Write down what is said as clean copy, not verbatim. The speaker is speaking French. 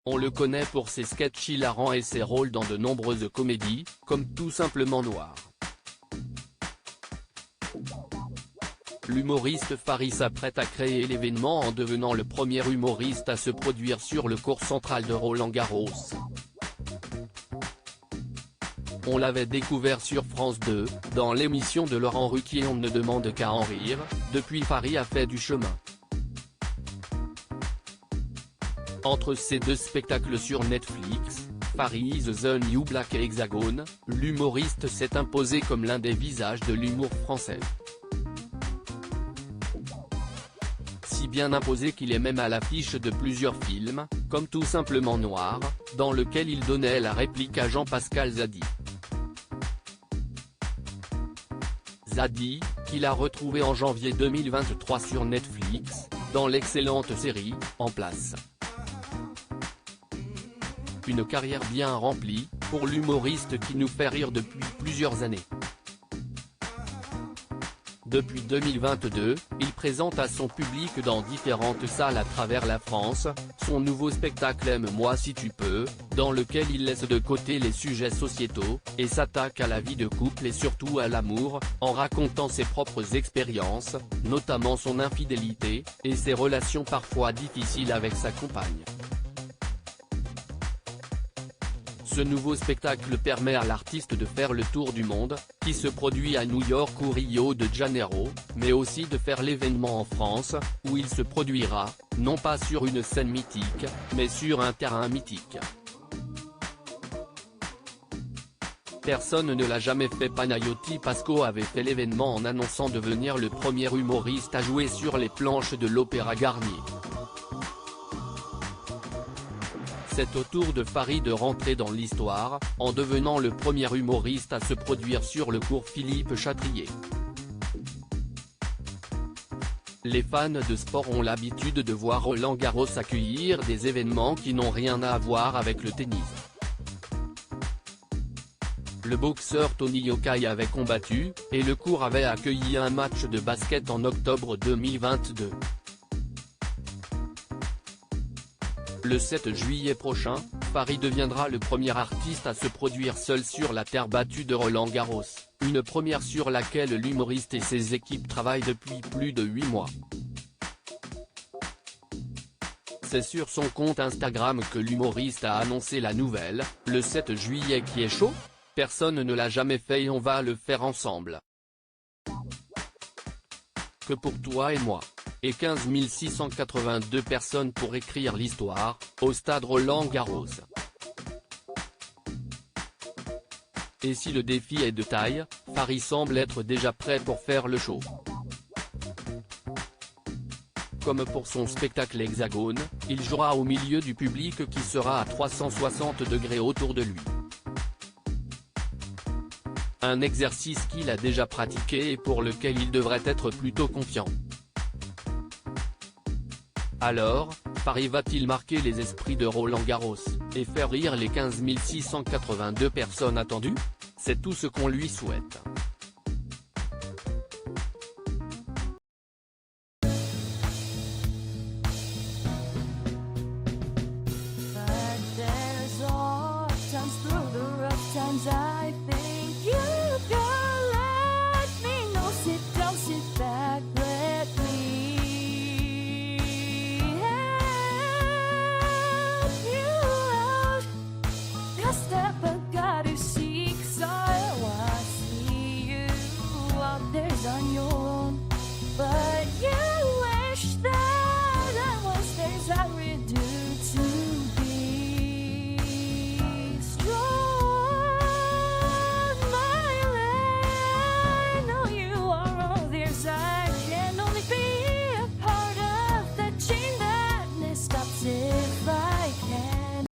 On le connaît pour ses sketchs hilarants et ses rôles dans de nombreuses comédies, comme Tout simplement noir. L'humoriste Faris s'apprête à créer l'événement en devenant le premier humoriste à se produire sur le court central de Roland-Garros. On l'avait découvert sur France 2, dans l'émission de Laurent Ruquier On ne demande qu'à en rire. Depuis, Faris a fait du chemin. Entre ces deux spectacles sur Netflix, Faris The New Black et Hexagone, l'humoriste s'est imposé comme l'un des visages de l'humour français. Si bien imposé qu'il est même à l'affiche de plusieurs films, comme Tout simplement noir, dans lequel il donnait la réplique à Jean-Pascal Zadi. Zadi, qu'il a retrouvé en janvier 2023 sur Netflix, dans l'excellente série En place. Une carrière bien remplie, pour l'humoriste qui nous fait rire depuis plusieurs années. Depuis 2022, il présente à son public dans différentes salles à travers la France, son nouveau spectacle Aime-moi si tu peux, dans lequel il laisse de côté les sujets sociétaux, et s'attaque à la vie de couple et surtout à l'amour, en racontant ses propres expériences, notamment son infidélité, et ses relations parfois difficiles avec sa compagne. Ce nouveau spectacle permet à l'artiste de faire le tour du monde, qui se produit à New York ou Rio de Janeiro, mais aussi de faire l'événement en France, où il se produira, non pas sur une scène mythique, mais sur un terrain mythique. Personne ne l'a jamais fait. Panayotti Pasco avait fait l'événement en annonçant devenir le premier humoriste à jouer sur les planches de l'Opéra Garnier. C'est au tour de Faris de rentrer dans l'histoire, en devenant le premier humoriste à se produire sur le cours Philippe Chatrier. Les fans de sport ont l'habitude de voir Roland-Garros accueillir des événements qui n'ont rien à voir avec le tennis. Le boxeur Tony Yokai avait combattu, et le cours avait accueilli un match de basket en octobre 2022. Le 7 juillet prochain, Faris deviendra le premier artiste à se produire seul sur la terre battue de Roland-Garros, une première sur laquelle l'humoriste et ses équipes travaillent depuis plus de 8 mois. C'est sur son compte Instagram que l'humoriste a annoncé la nouvelle, le 7 juillet qui est chaud ? Personne ne l'a jamais fait et on va le faire ensemble. Que pour toi et moi. Et 15 682 personnes pour écrire l'histoire, au stade Roland-Garros. Et si le défi est de taille, Faris semble être déjà prêt pour faire le show. Comme pour son spectacle Hexagone, il jouera au milieu du public qui sera à 360 degrés autour de lui. Un exercice qu'il a déjà pratiqué et pour lequel il devrait être plutôt confiant. Alors, Faris va-t-il marquer les esprits de Roland-Garros, et faire rire les 15 682 personnes attendues? C'est tout ce qu'on lui souhaite.